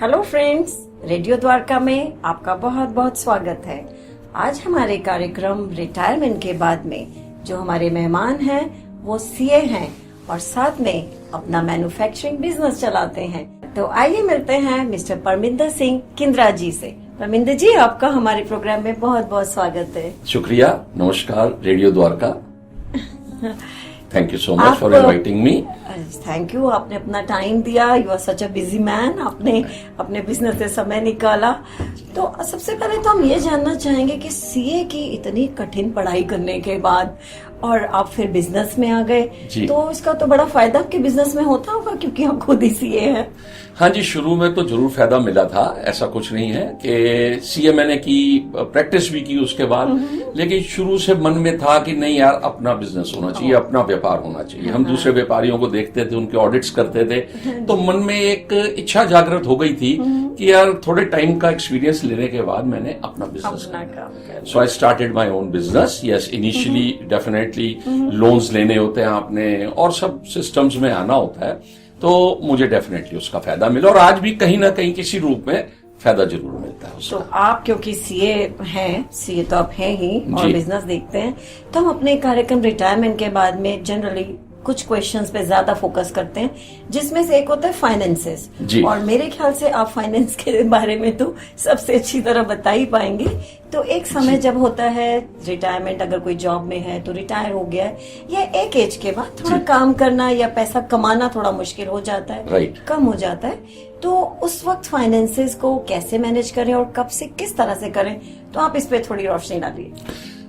Hello friends, radio Dwarka में आपका बहुत बहुत स्वागत है। आज हमारे कार्यक्रम रिटायरमेंट के बाद में जो हमारे मेहमान हैं वो सीए हैं और साथ में अपना मैन्युफैक्चरिंग बिजनेस चलाते हैं। तो आइए मिलते हैं मिस्टर परमिंदर सिंह किंद्रा जी से। परमिंदर जी, आपका हमारे प्रोग्राम में बहुत बहुत स्वागत है। शुक्रिया, नमस्कार radio Dwarka. Thank you so much for inviting me. Thank you, आपने अपना टाइम दिया। You are such a busy man, आपने अपने बिजनेस से समय निकाला। तो सबसे पहले तो हम ये जानना चाहेंगे कि सीए की इतनी कठिन पढ़ाई करने के बाद और आप फिर बिजनेस में आ गए, तो इसका तो बड़ा फायदा आपके बिजनेस में होता होगा क्योंकि आप खुद ही सीए हैं। हाँ जी, शुरू में तो जरूर फायदा मिला था, ऐसा कुछ नहीं है कि सीए मैंने की, प्रैक्टिस भी की उसके बाद, लेकिन शुरू से मन में था कि नहीं यार, अपना बिजनेस होना चाहिए, अपना व्यापार होना चाहिए। हम दूसरे व्यापारियों को देखते थे, उनके ऑडिट्स करते थे, तो मन में एक इच्छा जागृत हो गई थी कि यार थोड़े टाइम का एक्सपीरियंस लेने के बाद मैंने अपना बिजनेस किया। So I started my own business. Yes, initially definitely loans लेने होते हैं आपने और सब सिस्टम्स में आना होता है, तो मुझे डेफिनेटली उसका फायदा मिला और आज भी कहीं ना कहीं किसी रूप में फायदा जरूर मिलता है उसका। तो आप क्योंकि सीए हैं, सीए तो आप हैं ही और बिजनेस देखते हैं, तो हम अपने कार्यक्रम रिटायरमेंट के बाद में जनरली कुछ क्वेश्चंस पे ज्यादा फोकस करते हैं, जिसमें से एक होता है फाइनेंसेस। और मेरे ख्याल से आप फाइनेंस के बारे में तो सबसे अच्छी तरह बता ही पाएंगे। तो एक समय जब होता है रिटायरमेंट, अगर कोई जॉब में है तो रिटायर हो गया है, या एक एज के बाद थोड़ा काम करना या पैसा कमाना थोड़ा मुश्किल हो जाता है, कम हो जाता है, तो उस वक्त फाइनेंसेस को कैसे मैनेज करें और कब से किस तरह से करें, तो आप इस पे थोड़ी रोशनी डालिए।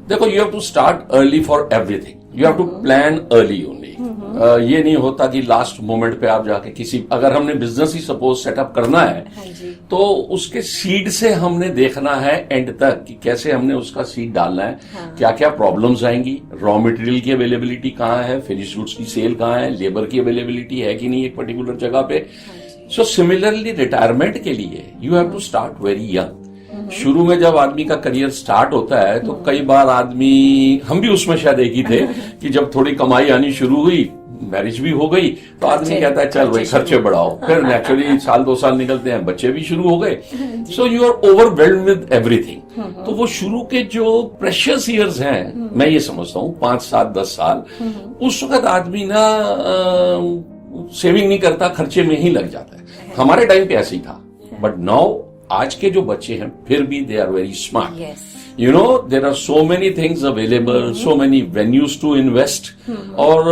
देखो, you have to start early for everything. You have to plan early only. ये नहीं होता कि लास्ट मोमेंट पे आप जाके किसी, अगर हमने बिजनेस ही सपोज सेटअप करना है, तो उसके सीड से हमने देखना है एंड तक कि कैसे हमने उसका सीड डालना है, क्या क्या प्रॉब्लम्स आएंगी, रॉ मटेरियल की अवेलेबिलिटी कहाँ है, फिनिश गुड्स की सेल कहाँ है, लेबर की अवेलेबिलिटी है कि नहीं एक पर्टिकुलर जगह पे। सो सिमिलरली रिटायरमेंट के लिए you have to start very young. शुरू में जब आदमी का करियर स्टार्ट होता है तो कई बार आदमी, हम भी उसमें शायद एक ही थे कि जब थोड़ी कमाई आनी शुरू हुई, मैरिज भी हो गई, तो आदमी कहता है चल भाई खर्चे बढ़ाओ। फिर नेचुरली साल 2 साल निकलते हैं, बच्चे भी शुरू हो गए, so you are overwhelmed with everything. तो वो शुरू के जो प्रेशियस ईयर्स हैं, मैं ये समझता हूँ 5, 7, 10 साल, उस वक्त आदमी ना सेविंग नहीं करता, खर्चे में ही लग जाता है। हमारे टाइम पे ऐसे ही था, बट नाउ आज के जो बच्चे हैं फिर भी they are very smart. You know, there are so many things available, so many venues to invest, और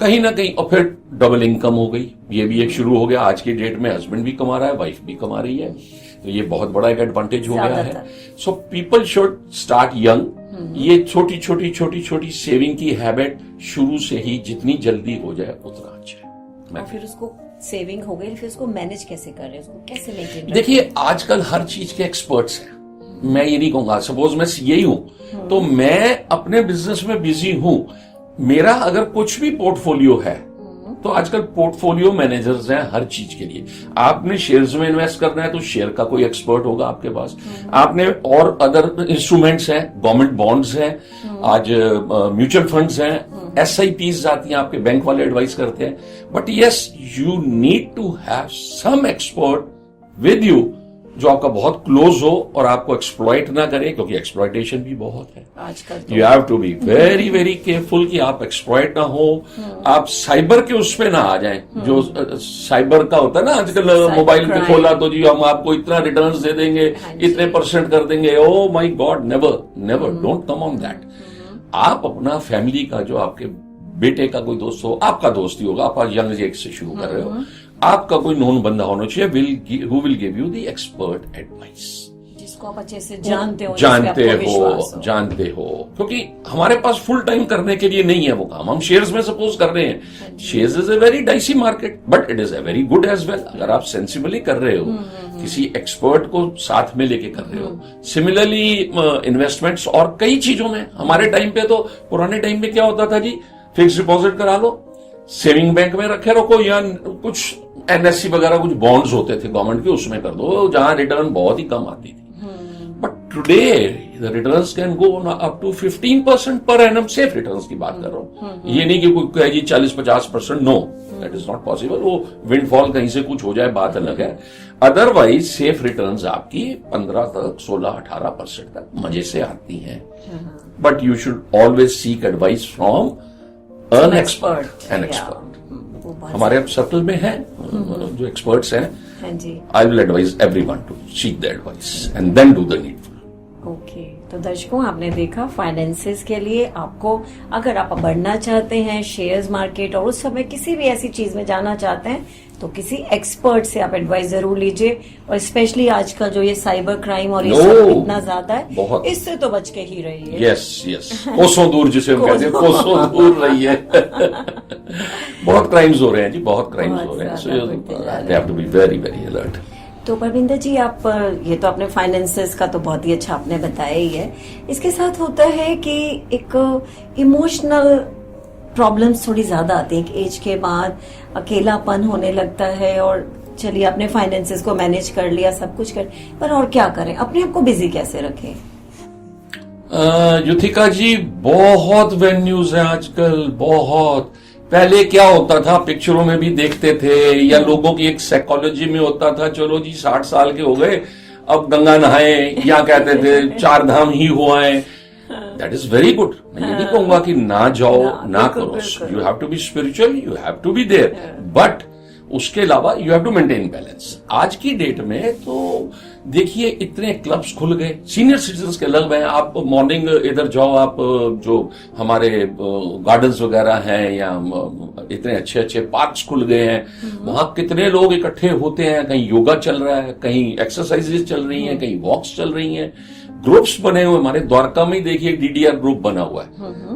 कहीं ना कहीं, और फिर डबल इनकम हो गई, ये भी एक शुरू हो गया। आज के डेट में हस्बैंड भी कमा रहा है, वाइफ भी कमा रही है, तो ये बहुत बड़ा एक एडवांटेज हो गया है। So people should start young. ये छोटी छोटी छोटी छोटी सेविंग की हैबिट शुरू से ही जितनी जल्दी हो जाए उतना अच्छा है। और फिर उसको सेविंग हो गई, फिर उसको मैनेज कैसे कर रहे हैं, उसको कैसे मेंटेन? देखिए, आजकल हर चीज के एक्सपर्ट्स हैं। मैं ये नहीं कहूंगा, सपोज मैं यही हूं तो मैं अपने बिजनेस में बिजी हूं, मेरा अगर कुछ भी पोर्टफोलियो है तो आजकल पोर्टफोलियो मैनेजर्स हैं हर चीज के लिए। आपने शेयर्स में इन्वेस्ट करना है तो शेयर का कोई एक्सपर्ट होगा आपके पास। आपने और अदर इंस्ट्रूमेंट्स हैं, गवर्नमेंट बॉन्ड्स हैं, आज म्यूचुअल फंड्स हैं, SIPs आती हैं, आपके बैंक वाले एडवाइस करते हैं। But yes, you need to have some expert with you जो आपका बहुत क्लोज हो और आपको एक्सप्लॉइट ना करे, क्योंकि एक्सप्लॉइटेशन भी बहुत है आजकल। You have to be very very careful कि आप एक्सप्लॉइट ना हो, आप साइबर के उस पे ना आ जाएं। जो साइबर का होता है ना आजकल, मोबाइल पे खोला तो जी हम आपको इतना रिटर्न्स दे देंगे, इतने % कर देंगे। Oh my God, never never, don't come on that. आप अपना फैमिली का, जो आपके बेटे का कोई दोस्त हो, आपका दोस्त ही होगा, आप यंग एज से शुरू कर रहे हो, आपका कोई नोन बंदा होना चाहिए who will give you the expert advice, जिसको आप अच्छे से जानते हो, क्योंकि हमारे पास फुल टाइम करने के लिए नहीं है वो काम। हम शेयर्स में सपोज कर रहे हैं, shares is a very dicey market, but it is a very good as well. अगर आप सेंसिबली कर रहे हो, किसी एक्सपर्ट को साथ में लेके कर रहे हो। सिमिलरली इन्वेस्टमेंट्स और कई चीजों में, हमारे टाइम पे तो, पुराने टाइम में क्या होता था जी, फिक्स डिपॉजिट करा लो, सेविंग बैंक में रखे रखो, या कुछ NSC वगैरह कुछ बॉन्ड्स होते थे गवर्नमेंट के, उसमें कर दो, जहां रिटर्न बहुत ही कम आती थी। But today the returns can go up to 15% per annum, safe returns की बात कर रहा हूं। ये नहीं कि कोई कहे जी 40-50%, no, that is not possible. वो विंडफॉल कहीं से कुछ हो जाए बात अलग है, अदरवाइज सेफ रिटर्न्स आपकी 15 तक 16-18% तक मजे से आती हैं। But you should always seek advice from an expert. हमारे सर्कल में है जो एक्सपर्ट्स हैं, हाँ जी, I will advise everyone to seek the advice and then do the needful. Okay, तो दर्शकों आपने देखा, फाइनेंसेस के लिए आपको अगर आप बढ़ना चाहते हैं शेयर्स मार्केट और उस समय किसी भी ऐसी चीज में जाना चाहते हैं तो किसी एक्सपर्ट से आप एडवाइस जरूर लीजिए। और स्पेशली आजकल जो ये साइबर क्राइम और ये सब इतना ज्यादा है, इससे तो बच के ही रहिए। यस यस, कोसों दूर जिसे हम कहते हैं, कोसों दूर रहिए। बहुत क्राइम्स हो रहे हैं जी, बहुत क्राइम्स हो रहे हैं, so they have to be very very alert. तो परविंदर जी, आप ये तो आपने फाइनेंसेस का तो बहुत ही अच्छा आपने बताया ही है, इसके साथ होता है कि एक इमोशनल प्रॉब्लम्स थोड़ी ज्यादा आती हैं। एज के बाद अकेलापन होने लगता है और चलिए आपने फाइनेंसेस को मैनेज कर लिया, सब कुछ कर, पर और क्या करें, अपने आप को बिजी कैसे रखें? युथिका जी, बहुत वेन्यूज हैं आजकल, बहुत। पहले क्या होता था, पिक्चरों में भी देखते थे या लोगों की एक साइकोलॉजी में होता था, चलो जी 60 साल के हो गए अब गंगा नहाए, या कहते थे 4 धाम ही हुआ है। That is very good. मैं ये नहीं कहूंगा कि ना जाओ ना करो, you have to be spiritual, you have to be there, but उसके अलावा you have to maintain balance. आज की डेट में तो देखिए इतने क्लब्स खुल गए, सीनियर सिटीजन्स के अलग हैं। आप मॉर्निंग इधर जाओ, आप जो हमारे गार्डन्स वगैरह हैं या इतने अच्छे अच्छे पार्क्स खुल गए हैं, वहां कितने लोग इकट्ठे होते हैं, कहीं योगा चल रहा है, कहीं एक्सरसाइजेज चल रही हैं, कहीं वॉक्स चल रही हैं, ग्रुप्स बने हुए। हमारे द्वारका में देखिए डीडीआर ग्रुप बना हुआ है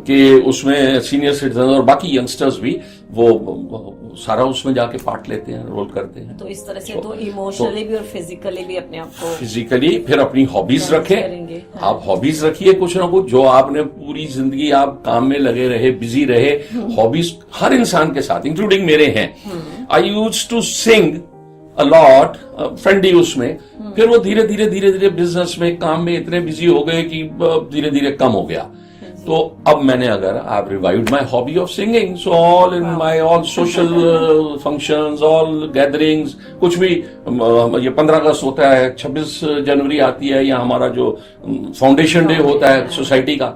कि उसमें सीनियर सिटीजन और बाकी यंगस्टर्स भी वो सारा उसमें जाके पार्ट लेते हैं, रोल करते हैं। तो इस तरह से तो इमोशनली भी और फिजिकली भी अपने आप को, फिजिकली फिर अपनी हॉबीज रखें। हाँ। आप हॉबीज रखिए कुछ ना कुछ, जो आपने पूरी जिंदगी आप काम में लगे रहे, बिजी रहे। हॉबीज हर इंसान के साथ, इंक्लूडिंग मेरे हैं। I use to sing a lot, friendly उसमें, फिर वो धीरे धीरे बिजनेस में, काम में इतने बिजी हो गए कि धीरे धीरे कम हो गया। तो अब मैंने अगर आप revived my hobby of singing, so all in my all social functions, all gatherings, कुछ भी, ये 15 अगस्त होता है, 26 जनवरी आती है, या हमारा जो फाउंडेशन डे होता है सोसाइटी का,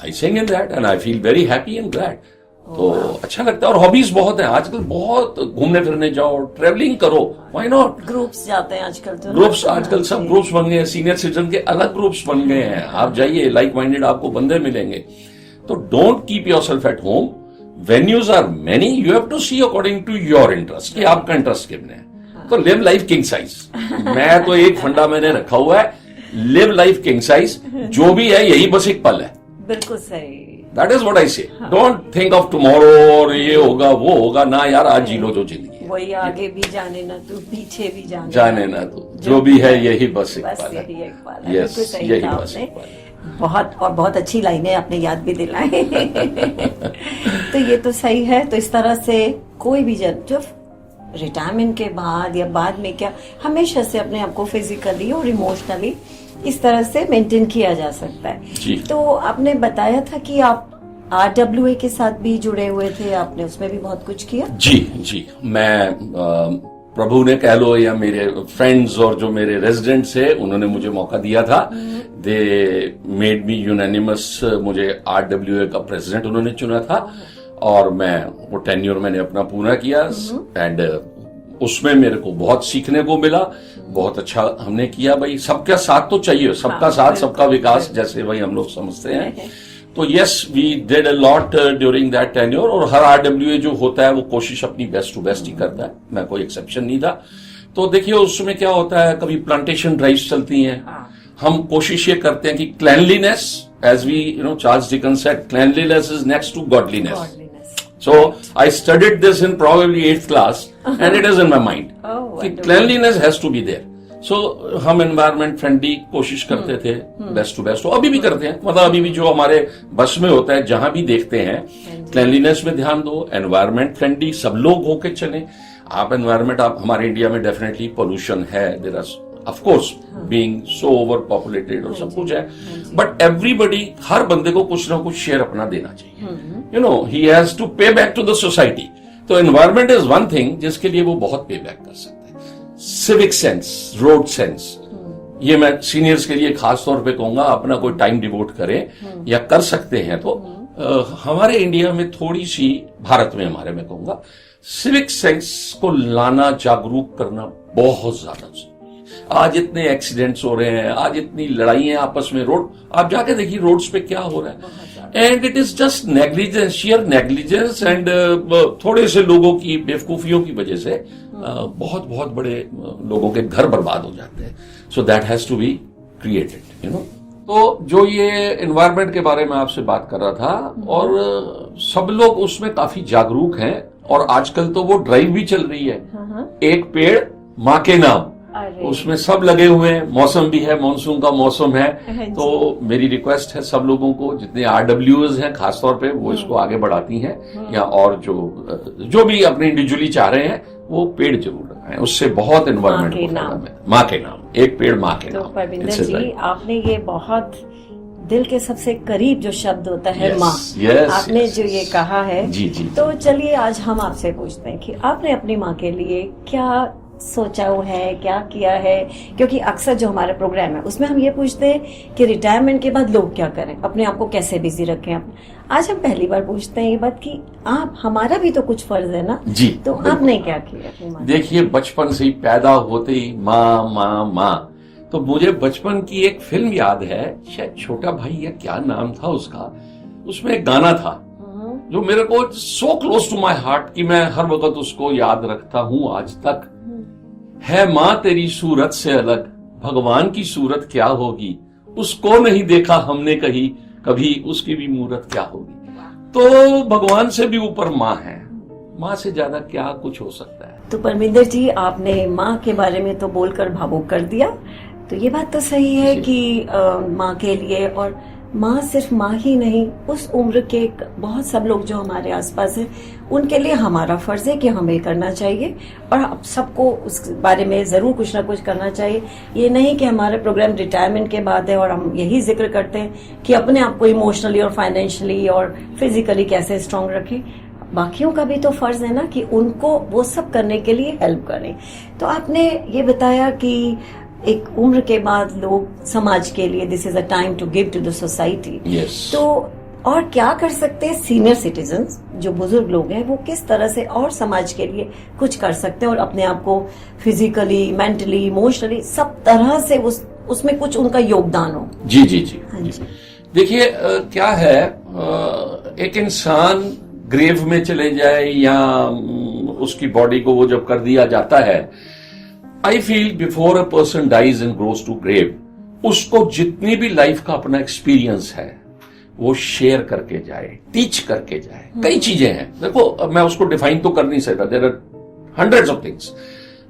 I sing in that and I feel very happy and glad. तो अच्छा लगता है। और हॉबीज बहुत हैं आजकल, बहुत घूमने फिरने जाओ, ट्रेवलिंग करो, व्हाई नॉट। ग्रुप्स जाते हैं आजकल तो, ग्रुप्स आजकल सब ग्रुप्स बन गए हैं, सीनियर सिटीजन के अलग ग्रुप्स बन गए हैं। आप जाइए, लाइक माइंडेड आपको बंदे मिलेंगे। तो don't keep yourself at home, venues are many, you have to see according to your interest कि आपका इंटरेस्ट कितने है। तो लिव लाइफ किंग साइज। मैं तो एक फंडा मैंने रखा हुआ है, लिव लाइफ किंग साइज, जो भी है यही बस एक पल है। बिल्कुल सही। दैट इज व्हाट आई से। डोंट थिंक ऑफ टुमारो और ये होगा वो होगा ना यार, आज जी लो जो जिंदगी। वही आगे भी जाने ना तू, पीछे भी जाने ना तू, जो भी है यही बस एक पल है। यही एक पल है। यस, यही बस एक पल है। बहुत अच्छी लाइनें आपने याद भी दिलाई। तो ये तो सही है। तो इस तरह से कोई भी जब रिटायरमेंट के बाद या बाद में क्या, हमेशा से अपने आप को फिजिकली और इमोशनली इस तरह से मेंटेन किया जा सकता है। जी। तो आपने बताया था कि आप RWA के साथ भी जुड़े हुए थे, आपने उसमें भी बहुत कुछ किया। जी, मैं प्रभु ने कह लो या मेरे फ्रेंड्स और जो मेरे रेजिडेंट्स है, उन्होंने मुझे मौका दिया था। दे मेड मी यूनानिमस, मुझे RWA का प्रेसिडेंट उन्होंने चुना था, और मैं वो टेन्योर मैंने अपना पूरा किया। एंड उसमें मेरे को बहुत सीखने को मिला, बहुत अच्छा हमने किया। भाई सबका साथ तो चाहिए, सबका साथ सबका विकास, जैसे भाई हम लोग समझते हैं। तो yes, we did a lot during that tenure. और हर RWA जो होता है वो कोशिश अपनी बेस्ट टू बेस्ट ही करता है, मैं कोई एक्सेप्शन नहीं था। तो देखिए उसमें क्या होता है, कभी प्लांटेशन ड्राइव्स चलती हैं, हम कोशिश ये करते हैं कि cleanliness, as we Charles Dickens said, cleanliness is next to godliness. So I studied this in probably 8th class and it is in my mind कि cleanliness has to be there. So हम environment friendly कोशिश करते थे best to best, अभी भी करते हैं। मतलब अभी भी जो हमारे बस में होता है, जहां भी देखते हैं, क्लीनलीनेस में ध्यान दो, एनवायरमेंट फ्रेंडली सब लोग होके चलें। आप एनवायरमेंट, आप हमारे इंडिया में डेफिनेटली पोल्यूशन है, there are of course being so over populated और सब कुछ है, बट एवरीबडी, हर बंदे को कुछ ना कुछ शेयर अपना देना चाहिए। ही हैज टू पे बैक टू द सोसाइटी। तो एनवायरमेंट इज वन थिंग जिसके लिए वो बहुत पे बैक कर सकते हैं। सिविक सेंस, रोड सेंस, ये मैं सीनियर्स के लिए खास तौर पे कहूंगा, अपना कोई टाइम डिवोट करें या कर सकते हैं तो हमारे इंडिया में थोड़ी सी, भारत में हमारे में कहूंगा, सिविक सेंस को लाना, जागरूक करना बहुत ज्यादा जरूरी है। आज इतने एक्सीडेंट्स हो रहे हैं, आज इतनी लड़ाइयां आपस में, रोड आप जाके देखिए रोड्स पे क्या हो रहा है, and it is just negligence, share negligence, and थोड़े से लोगों की बेवकूफियों की वजह से बहुत बहुत बड़े लोगों के घर बर्बाद हो जाते हैं। So that has to be created, you know. तो जो ये एनवायरनमेंट के बारे में आपसे बात कर रहा था, और सब लोग उसमें काफी जागरूक हैं, और आजकल तो वो ड्राइव भी चल रही है, एक पेड़ माँ के नाम, उसमें सब लगे हुए हैं। मौसम भी है, मानसून का मौसम है, तो मेरी रिक्वेस्ट है सब लोगों को, जितने RWs हैं खासतौर पे, वो इसको आगे बढ़ाती हैं, या और जो भी अपने इंडिविजुअली चाह रहे हैं वो पेड़ जरूर लगाएं, उससे बहुत एनवायरमेंट को फायदा है। माँ के नाम, एक पेड़ माँ के नाम। तो परविंदर जी, आपने ये बहुत दिल के सबसे करीब जो शब्द होता है माँ, आपने जो ये कहा है, जी। तो चलिए आज हम आपसे पूछते हैं कि आपने अपनी माँ के लिए क्या सोचा है, क्या किया है, क्योंकि अक्सर जो हमारा प्रोग्राम है उसमें हम ये पूछते हैं कि रिटायरमेंट के बाद लोग क्या करें, अपने आप को कैसे बिजी रखें। आज हम पहली बार पूछते हैं ये बात कि आप, हमारा भी तो कुछ फर्ज है ना जी, तो आपने क्या किया? देखिए, बचपन से ही, पैदा होते ही माँ माँ माँ, तो मुझे बचपन की एक फिल्म याद है, शायद छोटा भाई या क्या नाम था उसका, उसमें एक गाना था जो मेरे को so close to my heart कि मैं हर वक्त उसको याद रखता हूं आज तक। है माँ तेरी सूरत से अलग, भगवान की सूरत क्या होगी, उसको नहीं देखा हमने कहीं, कभी उसकी भी मूरत क्या होगी। तो भगवान से भी ऊपर माँ है, माँ से ज्यादा क्या कुछ हो सकता है। तो परमिंदर जी, आपने माँ के बारे में तो बोलकर भावुक कर दिया, तो ये बात तो सही है कि माँ के लिए, और माँ सिर्फ माँ ही नहीं, उस उम्र के बहुत सब लोग जो हमारे आसपास हैं, उनके लिए हमारा फर्ज है कि हमें करना चाहिए, और सबको उस बारे में जरूर कुछ ना कुछ करना चाहिए। ये नहीं कि हमारा प्रोग्राम रिटायरमेंट के बाद है और हम यही जिक्र करते हैं कि अपने आप को इमोशनली और फाइनेंशियली और फिजिकली कैसे स्ट्रांग रखें। बाकियों का भी तो फर्ज है ना कि उनको वो सब करने के लिए हेल्प करें। तो आपने ये बताया कि एक उम्र के बाद लोग समाज के लिए, this is a time to give to the society. तो और क्या कर सकते हैं सीनियर सिटीजन्स, जो बुजुर्ग लोग हैं, वो किस तरह से और समाज के लिए कुछ कर सकते हैं और अपने आप को फिजिकली, मेंटली, इमोशनली सब तरह से उसमें कुछ उनका योगदान हो? जी जी जी, हाँ जी। देखिए, क्या है, एक इंसान ग्रेव में चले जाए या उसकी बॉडी को वो जब कर दिया जाता है, I feel before a person dies and goes to grave, उसको जितनी भी लाइफ का अपना एक्सपीरियंस है वो शेयर करके जाए, टीच करके जाए। कई चीजें हैं, देखो मैं उसको डिफाइन तो कर नहीं सकता, there are hundreds of things.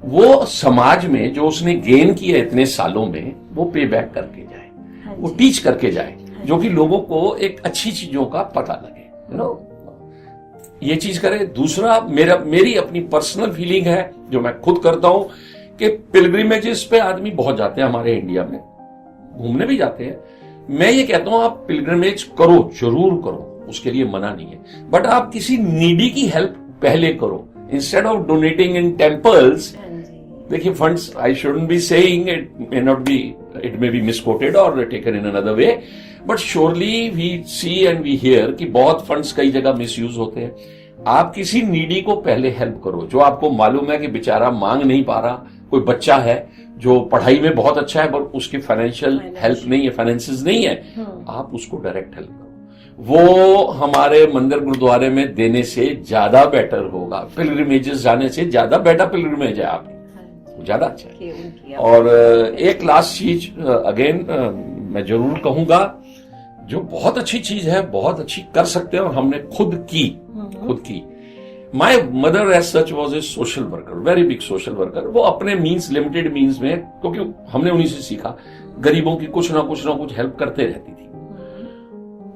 वो समाज में जो उसने गेन किया इतने सालों में, वो पे बैक करके जाए, वो टीच करके जाए, जो कि लोगों को एक अच्छी चीजों का पता लगे, यू नो, ये चीज करे। दूसरा, मेरी अपनी पर्सनल फीलिंग है जो मैं खुद करता हूं कि पिलग्रिमेजेस पे आदमी बहुत जाते हैं, हमारे इंडिया में घूमने भी जाते हैं। मैं ये कहता हूं आप पिलग्रिमेज करो, जरूर करो, उसके लिए मना नहीं है, बट आप किसी नीडी की हेल्प पहले करो, instead of donating in temples. देखिए, funds, I shouldn't be saying, it may not be, it may be misquoted और taken in another way, but surely we see and we hear कि बहुत funds कई जगह misuse होते हैं। आप किसी नीडी को पहले हेल्प करो, जो आपको मालूम है कि बेचारा मांग नहीं पा रहा, कोई बच्चा है जो पढ़ाई में बहुत अच्छा है पर उसकी फाइनेंशियल हेल्प नहीं है, फाइनेंसेस नहीं है, आप उसको डायरेक्ट हेल्प करो। वो हमारे मंदिर गुरुद्वारे में देने से ज्यादा बेटर होगा, पिलग्रिमेजेस जाने से ज्यादा बेटर पिलग्रिमेज है आपकी, ज्यादा अच्छा है। और एक लास्ट चीज अगेन मैं जरूर कहूंगा, जो बहुत अच्छी चीज है, बहुत अच्छी कर सकते हैं और हमने खुद की। My mother as such was a social worker, very big social worker. वो अपने मीन्स, लिमिटेड मीन्स में, क्योंकि हमने उन्हीं से सीखा, गरीबों की कुछ ना कुछ हेल्प करते रहती थी।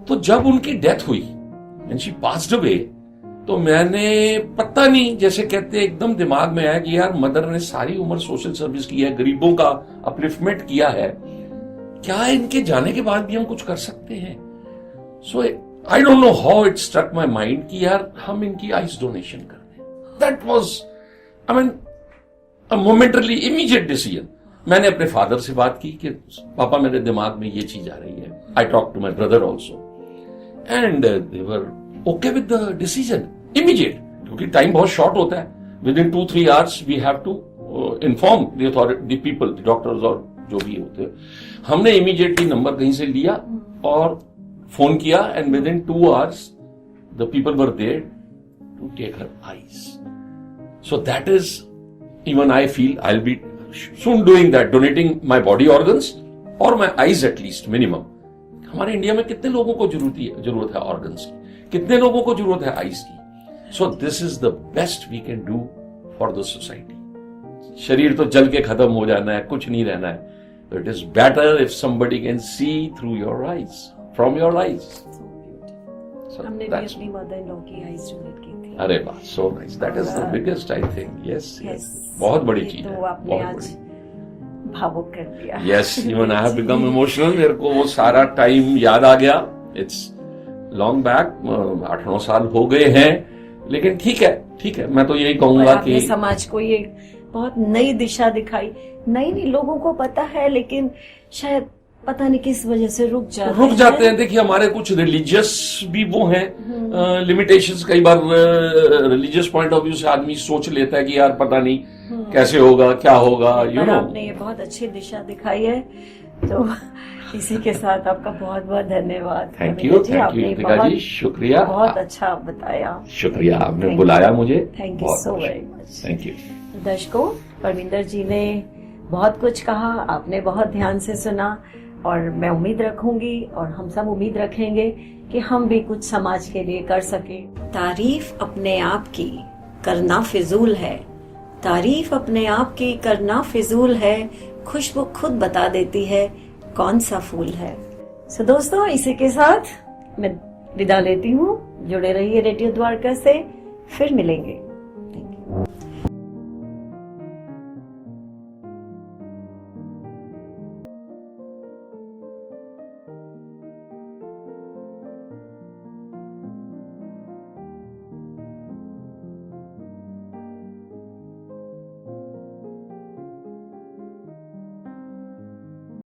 तो जब उनकी डेथ हुई एंड शी पास्ड अवे, तो मैंने पता नहीं, जैसे कहते एकदम दिमाग में आया कि यार मदर ने सारी उम्र सोशल सर्विस की है, गरीबों का अपलिफ्टमेंट किया है, क्या इनके जाने के बाद भी हम कुछ कर सकते हैं? So I don't know how it struck my mind कि यार हम इनकी आइस डोनेशन कर दें, that was I mean a momently immediate decision. मैंने अपने फादर से बात की कि पापा मेरे दिमाग में ये चीज आ रही है। I talk to my brother also and they were okay with the decision immediate, क्योंकि टाइम बहुत शॉर्ट होता है। Within 2-3 hours we have to inform the authority, the people, the doctors और जो भी होते हैं। हमने इमीडिएटली नंबर कहीं से लिया और फोन किया and within 2 hours the people were there to take her eyes. So that is, even I feel I'll be soon doing that, donating my body organs or my eyes at least minimum. हमारे India में कितने लोगों को जरूरत है organs की, कितने लोगों को जरूरत है आईज की। So this is the best we can do for the society. शरीर तो जल के खत्म हो जाना है, कुछ नहीं रहना है। It is better if somebody can see through your eyes, from your eyes. हमने भी अपनी मदर इन लॉ की आईज डोनेट की थी। अरे वाह, so nice, that is the biggest I think. Yes, बहुत बड़ी चीज है, तो आपने आज भावुक कर दिया। Yes, even I have become emotional. मेरे को वो सारा टाइम याद आ गया। इट्स लॉन्ग बैक, 8-9 साल हो गए हैं, लेकिन ठीक है। मैं तो यही कहूंगा कि समाज को ये बहुत नई दिशा दिखाई। नहीं, लोगों को पता है, लेकिन शायद पता नहीं किस वजह से रुक जाते हैं। देखिए, हमारे कुछ रिलीजियस भी वो हैं लिमिटेशंस। कई बार रिलीजियस पॉइंट ऑफ व्यू से आदमी सोच लेता है कि यार पता नहीं कैसे होगा, क्या होगा, यू नो। आपने ये बहुत अच्छी दिशा दिखाई है, तो इसी के साथ आपका बहुत बहुत धन्यवाद। थैंक यू जी, शुक्रिया, बहुत अच्छा बताया। शुक्रिया, आपने बुलाया मुझे। Thank you so very much. Thank you. दर्शकों, परमिंदर जी ने बहुत कुछ कहा, आपने बहुत ध्यान से सुना, और मैं उम्मीद रखूंगी और हम सब उम्मीद रखेंगे कि हम भी कुछ समाज के लिए कर सके। तारीफ अपने आप की करना फिजूल है, तारीफ अपने आप की करना फिजूल है, खुशबू खुद बता देती है कौन सा फूल है। सो दोस्तों, इसी के साथ मैं विदा लेती हूँ। जुड़े रहिए रेडियो द्वारका से, फिर मिलेंगे।